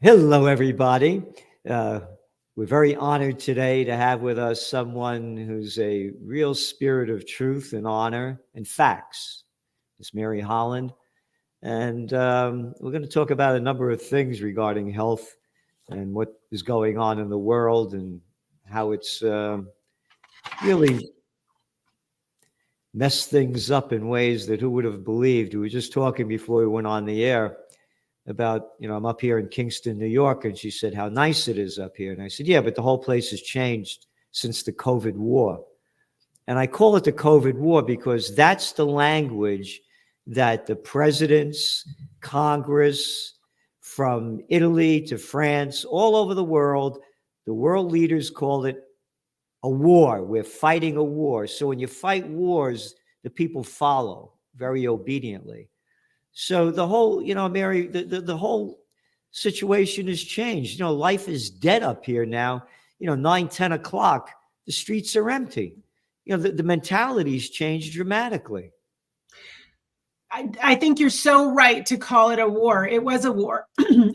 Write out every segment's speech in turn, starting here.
Hello, everybody. Uh, we're very honored today to have with us someone who's a real spirit of truth and honor and facts. Miss Mary Holland. And we're going to talk about a number of things regarding health and what is going on in the world and how it's really messed things up in ways that who would have believed. We were just talking before we went on the air about, I'm up here in Kingston, New York, and she said how nice it is up here. And I said, yeah, but the whole place has changed since the COVID war. And I call it the COVID war because that's the language that the presidents, Congress, from Italy to France, all over the world leaders call it a war. We're fighting a war. So when you fight wars, the people follow very obediently. So the whole, Mary, the whole situation has changed. Life is dead up here now. 9, 10 o'clock, the streets are empty. The mentality's changed dramatically. I think you're so right to call it a war. It was a war.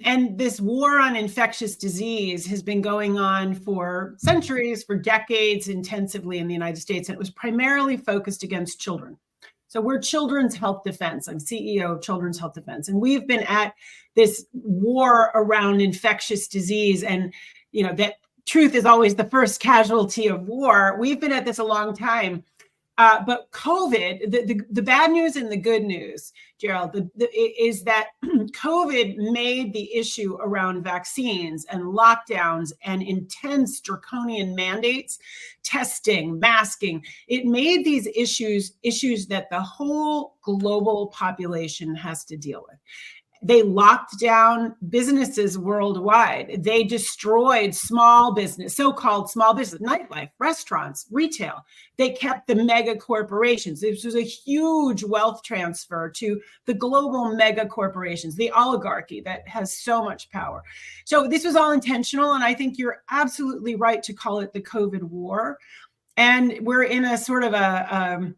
And this war on infectious disease has been going on for centuries, for decades, intensively in the United States. And it was primarily focused against children. So we're Children's Health Defense. I'm CEO of Children's Health Defense. And we've been at this war around infectious disease. And, that truth is always the first casualty of war. We've been at this a long time. But COVID, the bad news and the good news, Gerald, is that COVID made the issue around vaccines and lockdowns and intense draconian mandates, testing, masking. It made these issues that the whole global population has to deal with. They locked down businesses worldwide. They destroyed small business, so-called small business, nightlife, restaurants, retail. They kept the mega corporations. This was a huge wealth transfer to the global mega corporations, the oligarchy that has so much power. So this was all intentional. And I think you're absolutely right to call it the COVID war. And we're in a sort of a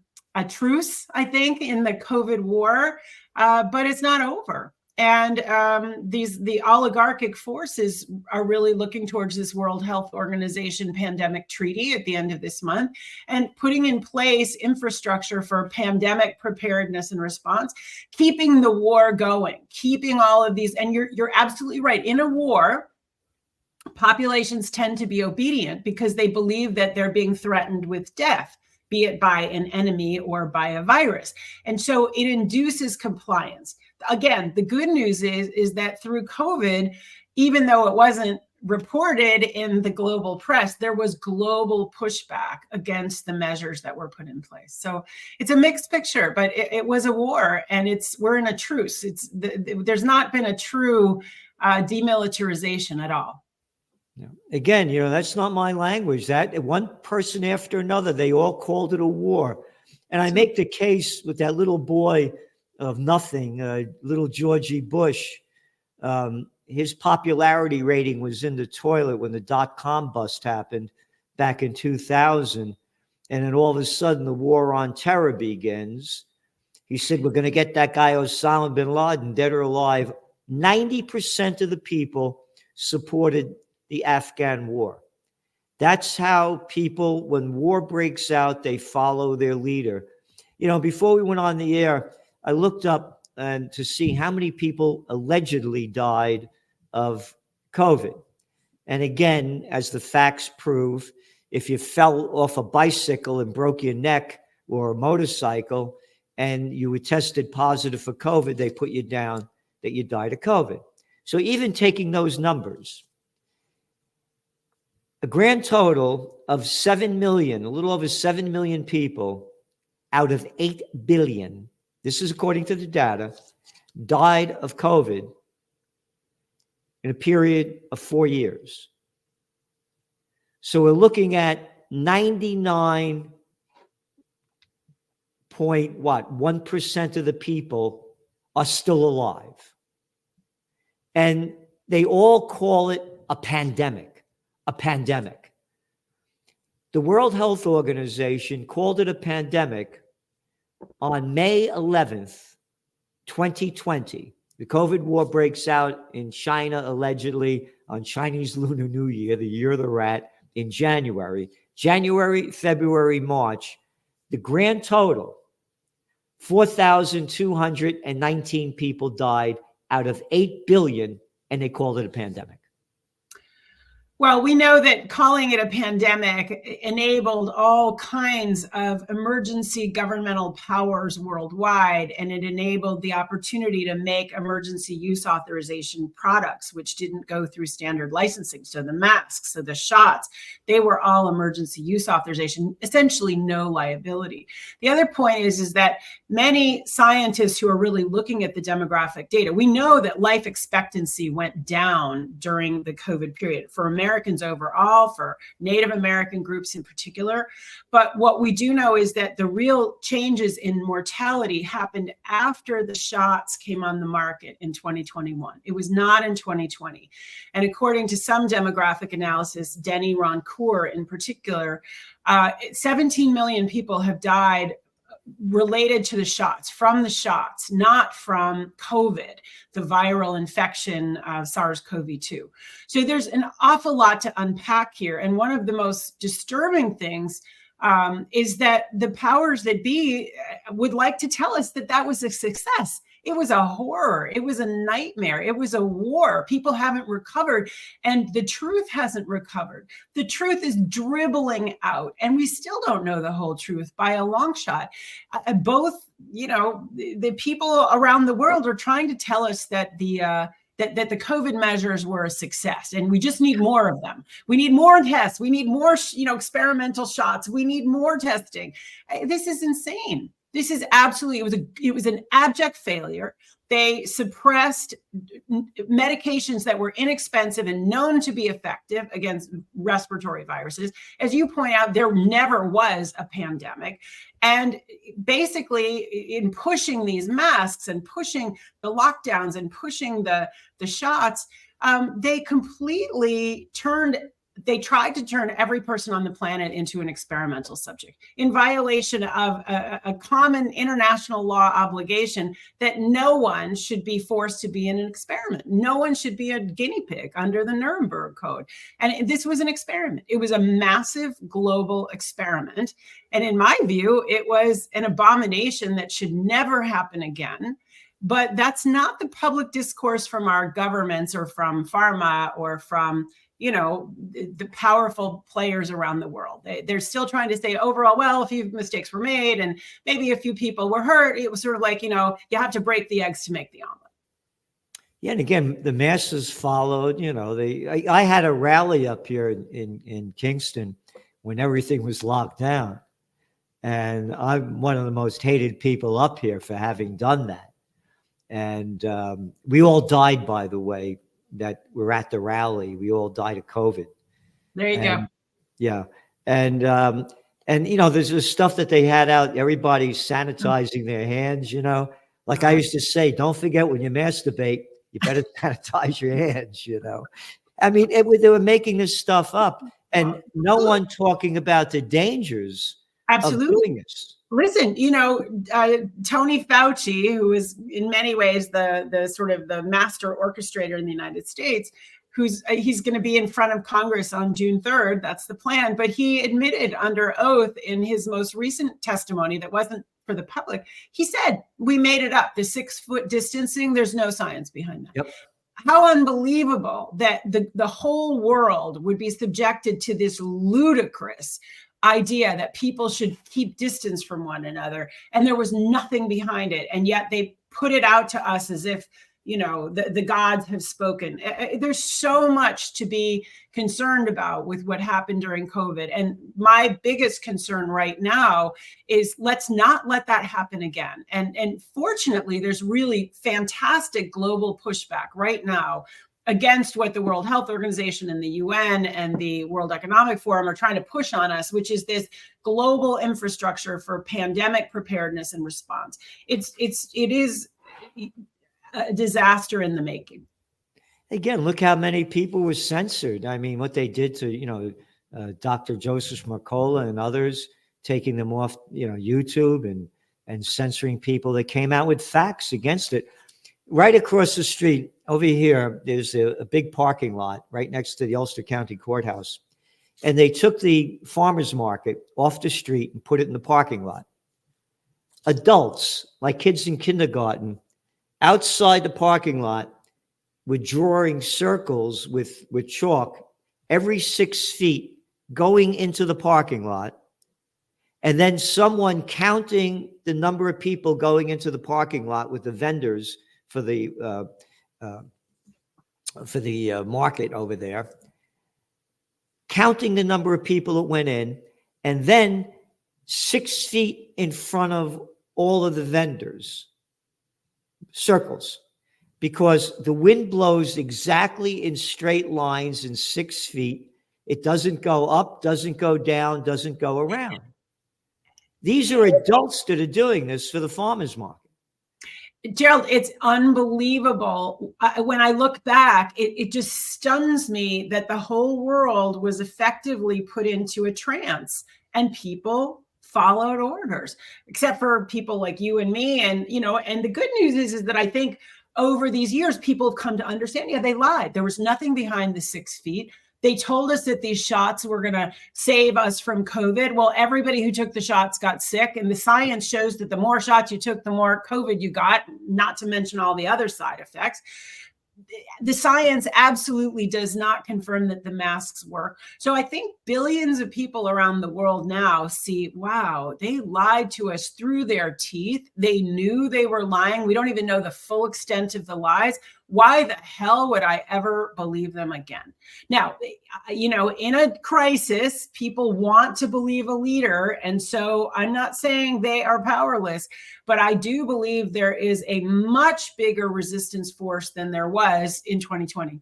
truce, I think, in the COVID war, but it's not over. And the oligarchic forces are really looking towards this World Health Organization pandemic treaty at the end of this month and putting in place infrastructure for pandemic preparedness and response, keeping the war going, keeping all of these. And you're absolutely right. In a war, populations tend to be obedient because they believe that they're being threatened with death, be it by an enemy or by a virus. And so it induces compliance. Again, the good news is that through COVID, even though it wasn't reported in the global press, there was global pushback against the measures that were put in place. So it's a mixed picture, but it was a war, and we're in a truce. There's not been a true demilitarization at all. Again, that's not my language. That one person after another, they all called it a war. And I make the case with that little boy of nothing, little Georgie Bush. His popularity rating was in the toilet when the .com bust happened back in 2000. And then all of a sudden, the war on terror begins. He said, we're going to get that guy Osama bin Laden, dead or alive. 90% of the people supported the Afghan war. That's how people, when war breaks out, they follow their leader. Before we went on the air, I looked up to see how many people allegedly died of COVID. And again, as the facts prove, if you fell off a bicycle and broke your neck or a motorcycle and you were tested positive for COVID, they put you down that you died of COVID. So even taking those numbers, a grand total of 7 million, a little over 7 million people out of 8 billion, this is according to the data, died of COVID in a period of 4 years. So we're looking at 99.1% of the people are still alive. And they all call it a pandemic. A pandemic. The World Health Organization called it a pandemic on May 11th, 2020. The COVID war breaks out in China, allegedly on Chinese Lunar New Year, the year of the rat, in January. January, February, March, the grand total, 4,219 people died out of 8 billion, and they called it a pandemic. Well, we know that calling it a pandemic enabled all kinds of emergency governmental powers worldwide, and it enabled the opportunity to make emergency use authorization products, which didn't go through standard licensing. So the masks, so the shots, they were all emergency use authorization, essentially no liability. The other point is that many scientists who are really looking at the demographic data, we know that life expectancy went down during the COVID period for Americans overall, for Native American groups in particular. But what we do know is that the real changes in mortality happened after the shots came on the market in 2021. It was not in 2020. And according to some demographic analysis, Denny Roncourt in particular, 17 million people have died related to the shots, from the shots, not from COVID, the viral infection of SARS-CoV-2. So there's an awful lot to unpack here. And one of the most disturbing things is that the powers that be would like to tell us that that was a success. It was a horror. It was a nightmare. It was a war. People haven't recovered, and the truth hasn't recovered. The truth is dribbling out, and we still don't know the whole truth by a long shot. Both, the people around the world are trying to tell us that the COVID measures were a success, and we just need more of them. We need more tests. We need more, experimental shots. We need more testing. This is insane. This is absolutely, it was an abject failure. They suppressed medications that were inexpensive and known to be effective against respiratory viruses. As you point out, there never was a pandemic. And basically, in pushing these masks and pushing the lockdowns and pushing the shots, they completely they tried to turn every person on the planet into an experimental subject in violation of a common international law obligation that no one should be forced to be in an experiment. No one should be a guinea pig under the Nuremberg Code. And this was an experiment. It was a massive global experiment. And in my view, it was an abomination that should never happen again. But that's not the public discourse from our governments or from pharma or from the powerful players around the world. They're still trying to say overall, well, a few mistakes were made and maybe a few people were hurt. It was sort of like, you have to break the eggs to make the omelet. Yeah, and again, the masses followed. I had a rally up here in Kingston when everything was locked down. And I'm one of the most hated people up here for having done that. And we all died, by the way, that were at the rally. We all died of COVID. There you go. Yeah. And there's this stuff that they had out, everybody's sanitizing their hands, like I used to say, don't forget when you masturbate, you better sanitize your hands, I mean, they were making this stuff up and no one talking about the dangers of doing this. Listen, Tony Fauci, who is in many ways the sort of the master orchestrator in the United States, he's going to be in front of Congress on June 3rd. That's the plan. But he admitted under oath in his most recent testimony that wasn't for the public. He said, we made it up. The 6-foot distancing, there's no science behind that. Yep. How unbelievable that the whole world would be subjected to this ludicrous idea that people should keep distance from one another, and there was nothing behind it, and yet they put it out to us as if the gods have spoken. There's so much to be concerned about with what happened during COVID, and my biggest concern right now is let's not let that happen again. And fortunately, there's really fantastic global pushback right now against what the World Health Organization and the UN and the World Economic Forum are trying to push on us, which is this global infrastructure for pandemic preparedness and response. It is a disaster in the making. Again, look how many people were censored. I mean, what they did to, Dr. Joseph Mercola and others, taking them off, YouTube and censoring people that came out with facts against it. right across the street over here, there's a big parking lot right next to the Ulster County Courthouse. And they took the farmer's market off the street and put it in the parking lot. Adults, like kids in kindergarten, outside the parking lot were drawing circles with chalk every 6 feet going into the parking lot. And then someone counting the number of people going into the parking lot with the vendors for the market over there, counting the number of people that went in, and then 6 feet in front of all of the vendors, circles, because the wind blows exactly in straight lines in 6 feet. It doesn't go up, doesn't go down, doesn't go around. These are adults that are doing this for the farmers market. Gerald, it's unbelievable. When I look back, it just stuns me that the whole world was effectively put into a trance and people followed orders, except for people like you and me. And, and the good news is that I think over these years, people have come to understand, yeah, they lied. There was nothing behind the 6 feet. They told us that these shots were going to save us from COVID. Well, everybody who took the shots got sick. And the science shows that the more shots you took, the more COVID you got, not to mention all the other side effects. The science absolutely does not confirm that the masks work. So I think billions of people around the world now see, wow, they lied to us through their teeth. They knew they were lying. We don't even know the full extent of the lies. Why the hell would I ever believe them again? Now, in a crisis, people want to believe a leader. And so I'm not saying they are powerless, but I do believe there is a much bigger resistance force than there was in 2020.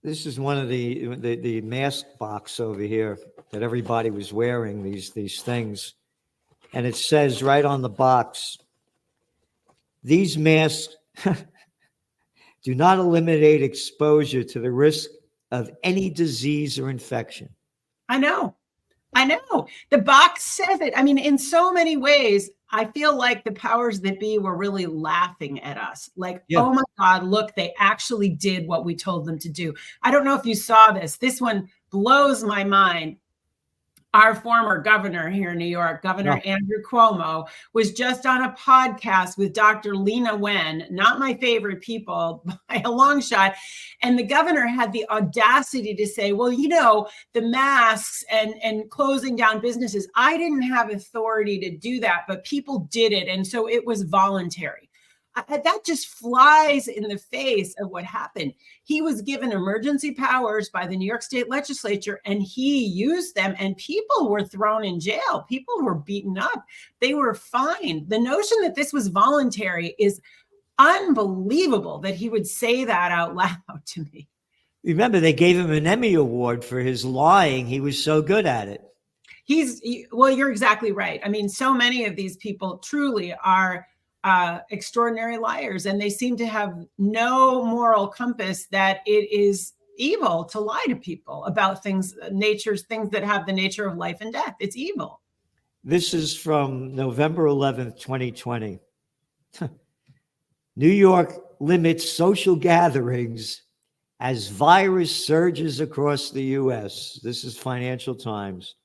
This is one of the mask box over here that everybody was wearing, these things. And it says right on the box, these masks do not eliminate exposure to the risk of any disease or infection. I know. The box says it. I mean, in so many ways, I feel like the powers that be were really laughing at us. Like, yeah. Oh my God, look, they actually did what we told them to do. I don't know if you saw this. This one blows my mind. Our former governor here in New York, Governor Andrew Cuomo, was just on a podcast with Dr. Lena Wen, not my favorite people by a long shot. And the governor had the audacity to say, well, the masks and closing down businesses, I didn't have authority to do that, but people did it. And so it was voluntary. That just flies in the face of what happened. He was given emergency powers by the New York State legislature, and he used them, and people were thrown in jail. People were beaten up. They were fined. The notion that this was voluntary is unbelievable, that he would say that out loud to me. Remember, they gave him an Emmy Award for his lying. He was so good at it. Well, you're exactly right. I mean, so many of these people truly are extraordinary liars, and they seem to have no moral compass that it is evil to lie to people about things that have the nature of life and death. It's evil. This is from November 11th, 2020. New York limits social gatherings as virus surges across the U.S. This is Financial Times.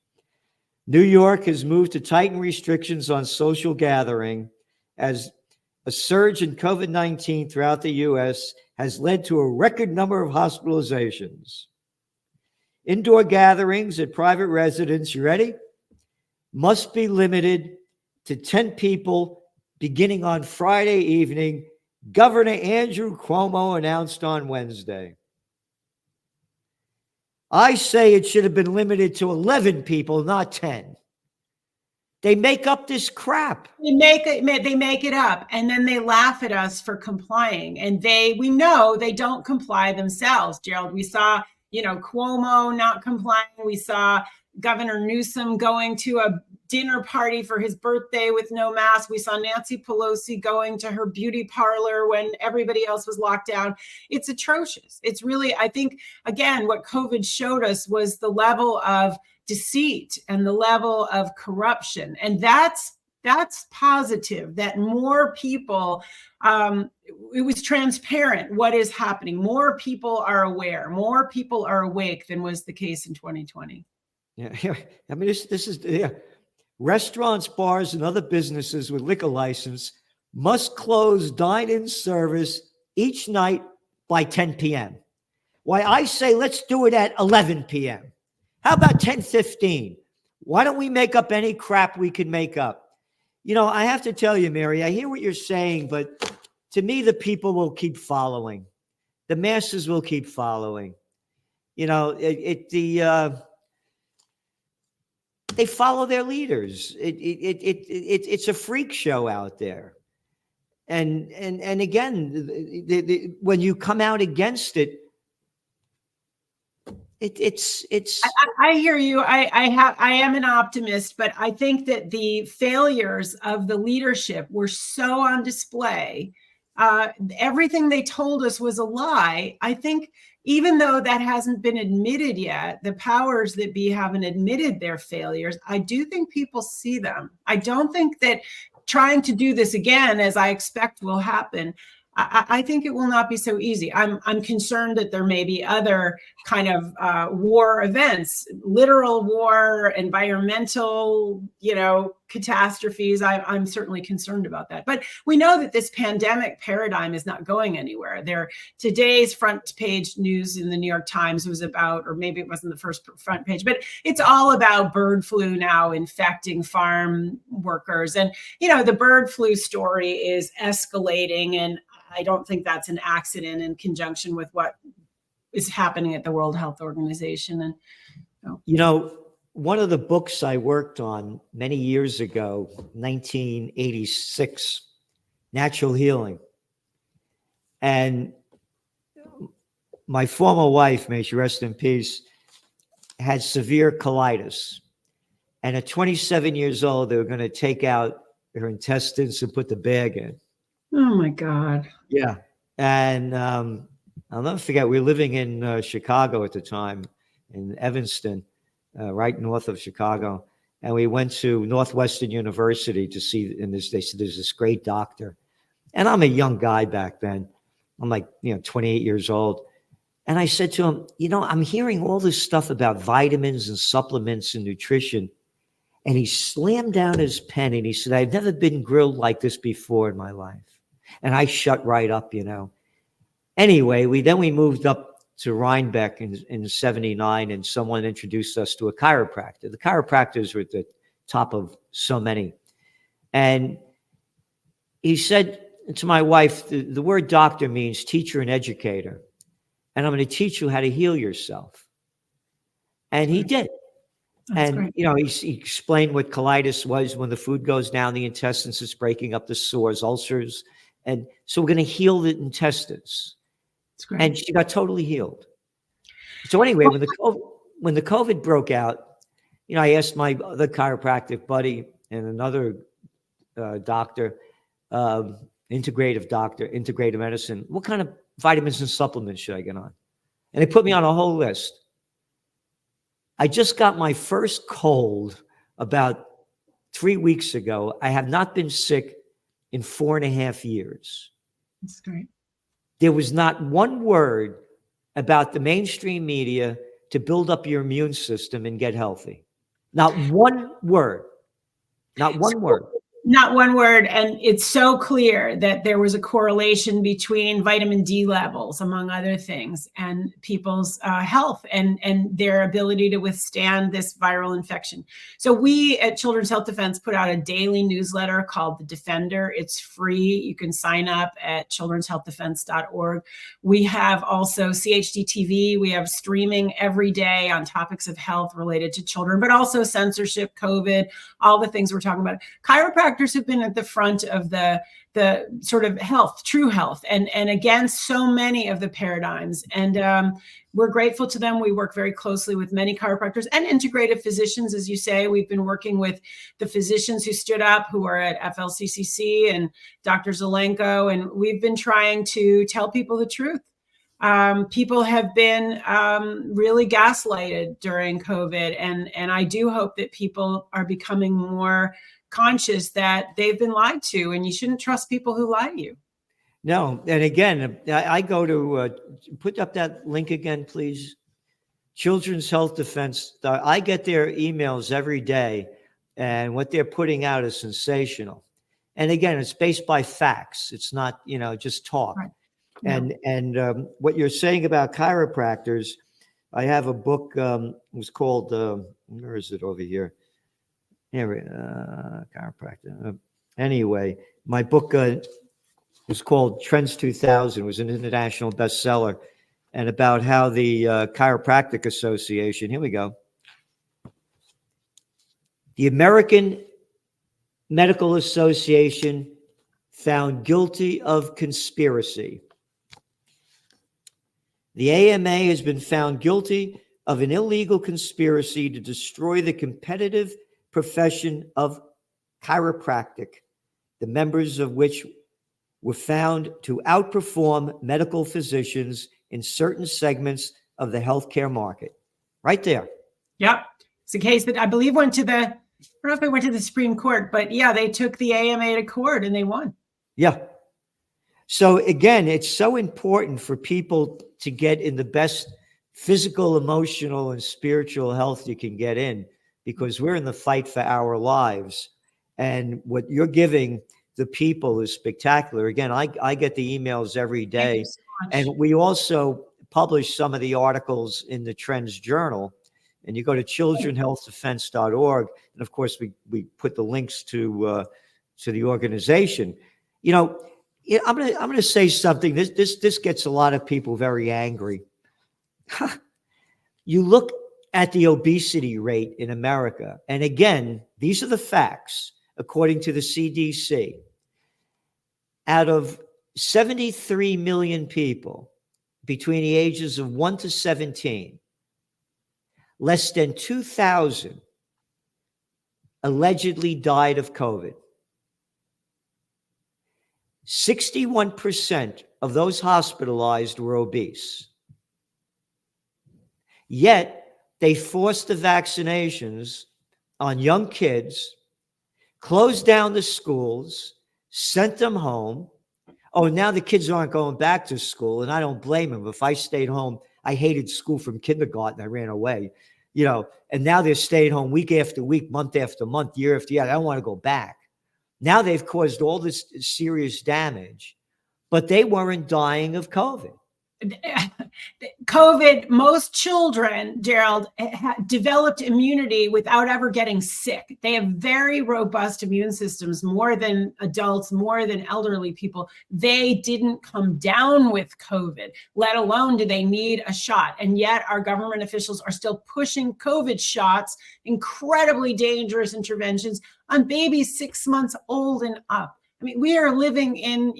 New York has moved to tighten restrictions on social gathering as a surge in COVID-19 throughout the U.S. has led to a record number of hospitalizations. Indoor gatherings at private residence, you ready? Must be limited to 10 people beginning on Friday evening, Governor Andrew Cuomo announced on Wednesday. I say it should have been limited to 11 people, not 10. They make up this crap. They make it up, and then they laugh at us for complying. And we know they don't comply themselves, Gerald. We saw, Cuomo not complying. We saw Governor Newsom going to a dinner party for his birthday with no mask. We saw Nancy Pelosi going to her beauty parlor when everybody else was locked down. It's atrocious. It's really, I think, again, what COVID showed us was the level of deceit and the level of corruption. And that's that's positive, that more people, it was transparent what is happening. More people are aware, more people are awake than was the case in 2020. Yeah. I mean, this is, yeah. Restaurants, bars, and other businesses with liquor license must close dine-in service each night by 10 p.m. Why, I say let's do it at 11 p.m. How about 10:15? Why don't we make up any crap we can make up? You know, I have to tell you, Mary, I hear what you're saying, but to me, the people will keep following. The masses will keep following. You know, they follow their leaders. It's a freak show out there. And again, when you come out against it, it's. I hear you. I am an optimist, but I think that the failures of the leadership were so on display. Everything they told us was a lie. I think even though that hasn't been admitted yet, the powers that be haven't admitted their failures, I do think people see them. I don't think that trying to do this again, as I expect will happen, I think it will not be so easy. I'm concerned that there may be other kind of war events, literal war, environmental, catastrophes. I'm certainly concerned about that. But we know that this pandemic paradigm is not going anywhere. Today's front page news in the New York Times was about, or maybe it wasn't the first front page, but it's all about bird flu now infecting farm workers. And, the bird flu story is escalating, and I don't think that's an accident in conjunction with what is happening at the World Health Organization. And one of the books I worked on many years ago, 1986, Natural Healing. And my former wife, may she rest in peace, had severe colitis. And at 27 years old, they were going to take out her intestines and put the bag in. Oh my God. Yeah. And I'll never forget, we were living in Chicago at the time, in Evanston, right north of Chicago. And we went to Northwestern University to see, they said there's this great doctor. And I'm a young guy back then. I'm like, 28 years old. And I said to him, I'm hearing all this stuff about vitamins and supplements and nutrition. And he slammed down his pen and he said, I've never been grilled like this before in my life. And I shut right up, Anyway, we moved up to Rhinebeck in 79, and someone introduced us to a chiropractor. The chiropractors were at the top of so many. And he said to my wife, the word doctor means teacher and educator. And I'm going to teach you how to heal yourself. And he did. That's and, great. He explained what colitis was. When the food goes down the intestines, it's breaking up the sores, ulcers. And so we're going to heal the intestines. That's great. And she got totally healed. So anyway, when the COVID broke out, I asked my other chiropractic buddy and another doctor, integrative medicine, what kind of vitamins and supplements should I get on? And they put me on a whole list. I just got my first cold about 3 weeks ago. I have not been sick in 4.5 years. That's great. There was not one word about the mainstream media to build up your immune system and get healthy. Not one word. Not one word. Not one word. And it's so clear that there was a correlation between vitamin D levels, among other things, and people's health and their ability to withstand this viral infection. So we at Children's Health Defense put out a daily newsletter called The Defender. It's free. You can sign up at childrenshealthdefense.org. We have also CHD TV. We have streaming every day on topics of health related to children, but also censorship, COVID, all the things we're talking about. Chiropractic have been at the front of the sort of health, true health, and against so many of the paradigms. And we're grateful to them. We work very closely with many chiropractors and integrative physicians. As you say, we've been working with the physicians who stood up, who are at FLCCC and Dr. Zelenko, and we've been trying to tell people the truth. People have been really gaslighted during COVID, and I do hope that people are becoming more conscious that they've been lied to, and you shouldn't trust people who lie to you. No. And again, I go to put up that link again, please. Children's Health Defense. I get their emails every day, and what they're putting out is sensational. And again, it's based by facts. It's not, just talk. Right. And what you're saying about chiropractors, I have a book. It was called, where is it over here? Here, chiropractor. Anyway, my book was called Trends 2000. It was an international bestseller, and about how the Chiropractic Association, here we go. The American Medical Association found guilty of conspiracy. The AMA has been found guilty of an illegal conspiracy to destroy the competitive profession of chiropractic, the members of which were found to outperform medical physicians in certain segments of the healthcare market. Right there. Yep. It's a case that I believe went to I don't know if it went to the Supreme Court, but yeah, they took the AMA to court and they won. Yeah. So again, it's so important for people to get in the best physical, emotional, and spiritual health you can get in, because we're in the fight for our lives. And what you're giving the people is spectacular. Again, I get the emails every day. So and we also publish some of the articles in the Trends Journal. And you go to childrenhealthdefense.org. And of course, we put the links to the organization. I'm gonna say something. This gets a lot of people very angry. You look at the obesity rate in America, and again, these are the facts according to the CDC. Out of 73 million people between the ages of 1 to 17, less than 2,000 allegedly died of COVID. 61% of those hospitalized were obese. Yet, they forced the vaccinations on young kids, closed down the schools, sent them home. Oh, now the kids aren't going back to school, and I don't blame them. If I stayed home, I hated school from kindergarten. I ran away, and now they're staying home week after week, month after month, year after year. I don't want to go back. Now they've caused all this serious damage, but they weren't dying of COVID. COVID, most children, Gerald, developed immunity without ever getting sick. They have very robust immune systems, more than adults, more than elderly people. They didn't come down with COVID, let alone do they need a shot. And yet our government officials are still pushing COVID shots, incredibly dangerous interventions on babies 6 months old and up. I mean, we are living in,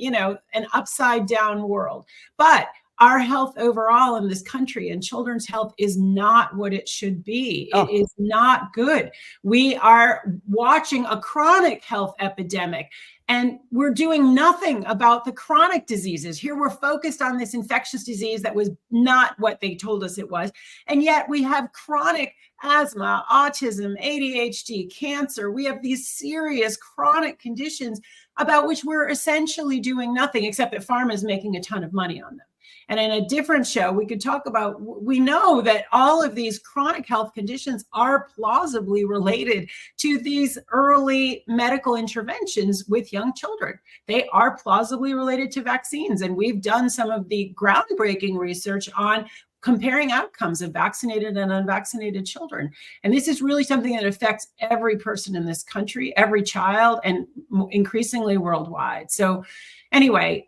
an upside down world. But our health overall in this country and children's health is not what it should be. It is not good. We are watching a chronic health epidemic, and we're doing nothing about the chronic diseases. Here we're focused on this infectious disease that was not what they told us it was. And yet we have chronic asthma, autism, ADHD, cancer. We have these serious chronic conditions about which we're essentially doing nothing, except that pharma is making a ton of money on them. And in a different show, we could talk about, we know that all of these chronic health conditions are plausibly related to these early medical interventions with young children. They are plausibly related to vaccines. And we've done some of the groundbreaking research on comparing outcomes of vaccinated and unvaccinated children. And this is really something that affects every person in this country, every child, and increasingly worldwide. So anyway,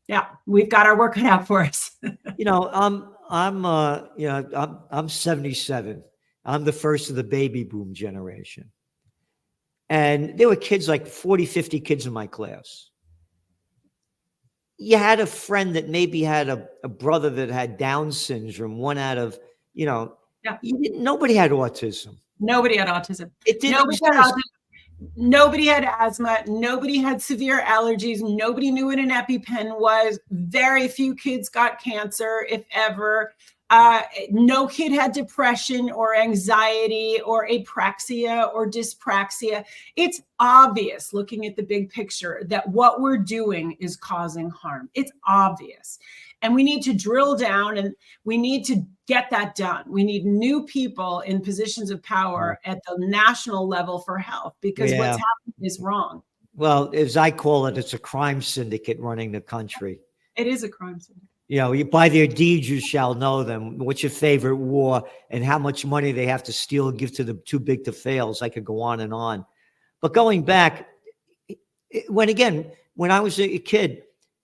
yeah, we've got our work cut out for us. I'm 77. I'm the first of the baby boom generation. And there were kids, like 40, 50 kids in my class. You had a friend that maybe had a brother that had Down syndrome, one out of, nobody had autism. Nobody had autism. It didn't exist. Nobody had asthma. Nobody had severe allergies. Nobody knew what an EpiPen was. Very few kids got cancer, if ever. No kid had depression or anxiety or apraxia or dyspraxia. It's obvious looking at the big picture that what we're doing is causing harm. It's obvious. And we need to drill down and we need to get that done. We need new people in positions of power at the national level for health, because what's happening is wrong. Well, as I call it, it's a crime syndicate running the country. It is a crime syndicate. You know, by their deeds you shall know them. What's your favorite war and how much money they have to steal and give to the too big to fails. I could go on and on. But going back, when I was a kid,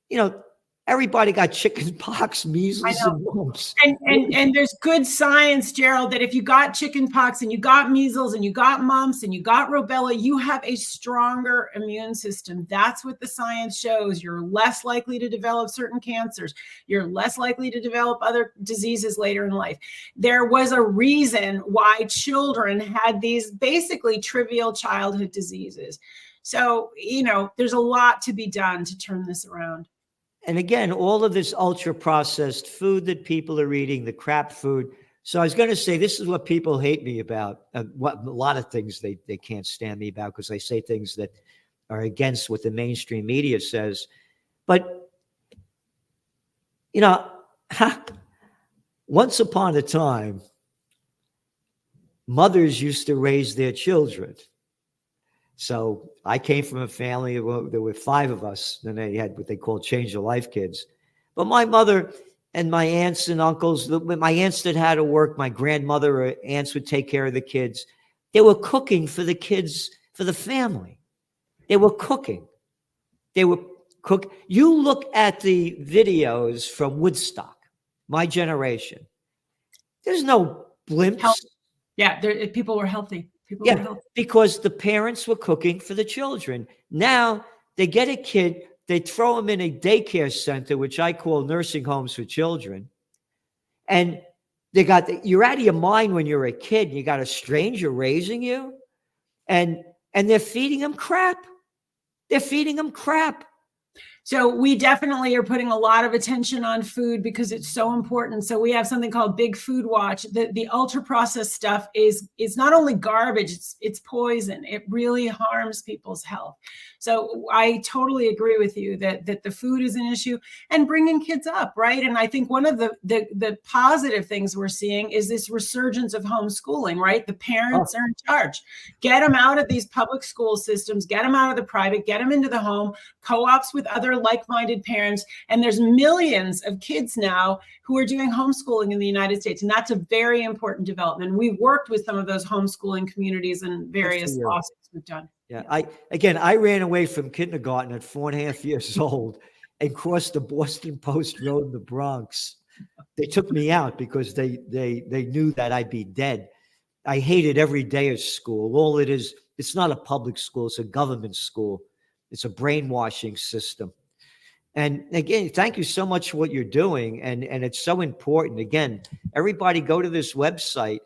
you know, everybody got chicken pox, measles, and mumps. And there's good science, Gerald, that if you got chicken pox and you got measles and you got mumps and you got rubella, you have a stronger immune system. That's what the science shows. You're less likely to develop certain cancers. You're less likely to develop other diseases later in life. There was a reason why children had these basically trivial childhood diseases. So, you know, there's a lot to be done to turn this around. And again, all of this ultra processed food that people are eating, the crap food. So I was going to say, this is what people hate me about. What a lot of things they can't stand me about, because I say things that are against what the mainstream media says. But, you know, once upon a time, mothers used to raise their children. So I came from a family, there were 5 of us, and they had what they called change of life kids. But my mother and my aunts and uncles, my aunts that had to work, my grandmother or aunts would take care of the kids. They were cooking for the kids, for the family. They were cooking. You look at the videos from Woodstock, my generation. There's no blimps. Yeah, people were healthy. Because the parents were cooking for the children. Now they get a kid, they throw him in a daycare center, which I call nursing homes for children. And you're out of your mind when you're a kid, and you got a stranger raising you, and they're feeding them crap. They're feeding them crap. So we definitely are putting a lot of attention on food because it's so important. So we have something called Big Food Watch. The ultra processed stuff is not only garbage, it's poison. It really harms people's health. So I totally agree with you that the food is an issue, and bringing kids up, right? And I think one of the positive things we're seeing is this resurgence of homeschooling, right? The parents are in charge. Get them out of these public school systems, get them out of the private, get them into the home, co-ops with other like-minded parents. And there's millions of kids now who are doing homeschooling in the United States. And that's a very important development. We've worked with some of those homeschooling communities and various lawsuits we've done. Yeah. I ran away from kindergarten at 4.5 years old and crossed the Boston Post Road in the Bronx. They took me out because they knew that I'd be dead. I hated every day of school. All it is, it's not a public school, it's a government school. It's a brainwashing system. And again, thank you so much for what you're doing. And it's so important. Again, everybody go to this website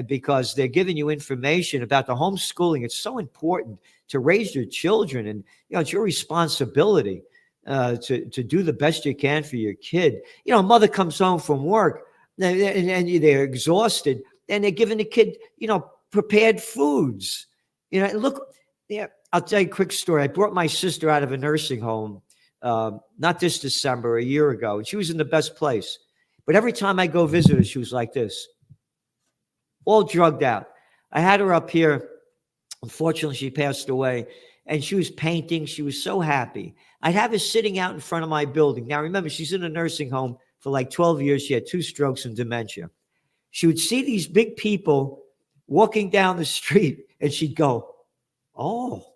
because they're giving you information about the homeschooling. It's so important to raise your children. And, you know, it's your responsibility to do the best you can for your kid. You know, a mother comes home from work and they're exhausted, and they're giving the kid, you know, prepared foods. You know, look, yeah, I'll tell you a quick story. I brought my sister out of a nursing home, not this December, a year ago, and she was in the best place. But every time I go visit her, she was like this, all drugged out. I had her up here. Unfortunately, she passed away, and she was painting. She was so happy. I'd have her sitting out in front of my building. Now, remember, she's in a nursing home for like 12 years. She had 2 strokes and dementia. She would see these big people walking down the street, and she'd go, oh.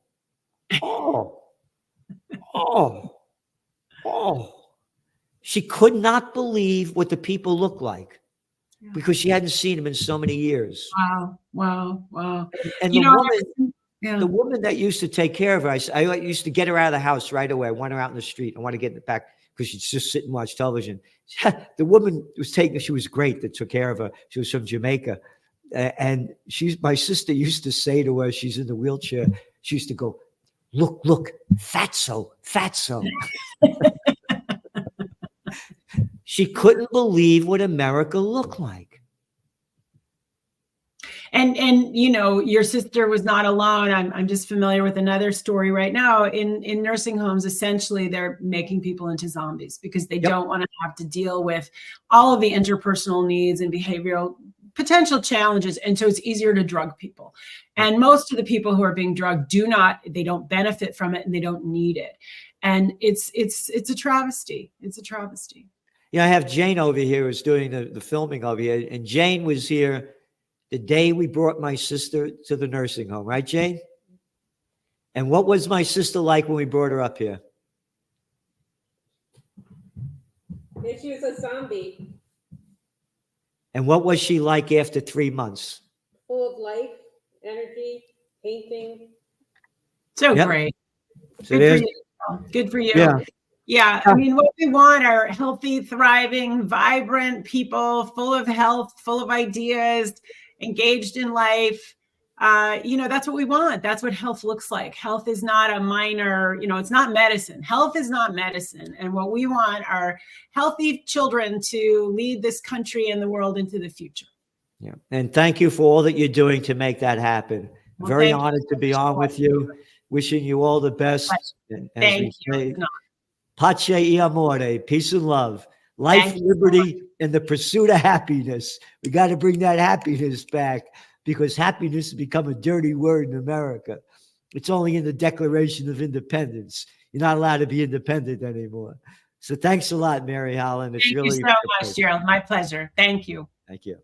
She could not believe what the people looked like because she hadn't seen them in so many years. Wow. And the woman that used to take care of her, I used to get her out of the house right away. I want her out in the street. I want to get in the back because she'd just sit and watch television. The woman she was great that took care of her. She was from Jamaica. And my sister used to say to her, she's in the wheelchair, she used to go, look, fatso. She couldn't believe what America looked like. And you know, your sister was not alone. I'm just familiar with another story right now. In nursing homes, essentially, they're making people into zombies because they don't want to have to deal with all of the interpersonal needs and behavioral potential challenges. And so it's easier to drug people. And most of the people who are being drugged they don't benefit from it, and they don't need it. And it's a travesty. It's a travesty. Yeah, I have Jane over here who's doing the filming over here. And Jane was here the day we brought my sister to the nursing home, right, Jane? And what was my sister like when we brought her up here? She was a zombie. And what was she like after 3 months? Full of life, energy, painting. So great. So Good for you. Good for you. Yeah. Yeah. I mean, what we want are healthy, thriving, vibrant people, full of health, full of ideas, engaged in life. You know, that's what we want. That's what health looks like. Health is not a minor, you know, it's not medicine. Health is not medicine. And what we want are healthy children to lead this country and the world into the future. Yeah. And thank you for all that you're doing to make that happen. Well, Very honored to be on with you. Wishing you all the best. And as Thank we say, you. pace y amore, peace and love, life, Thank you so liberty, and the pursuit of happiness. We got to bring that happiness back, because happiness has become a dirty word in America. It's only in the Declaration of Independence. You're not allowed to be independent anymore. So thanks a lot, Mary Holland. It's Thank really you so much, Gerald. My pleasure. Thank you. Thank you.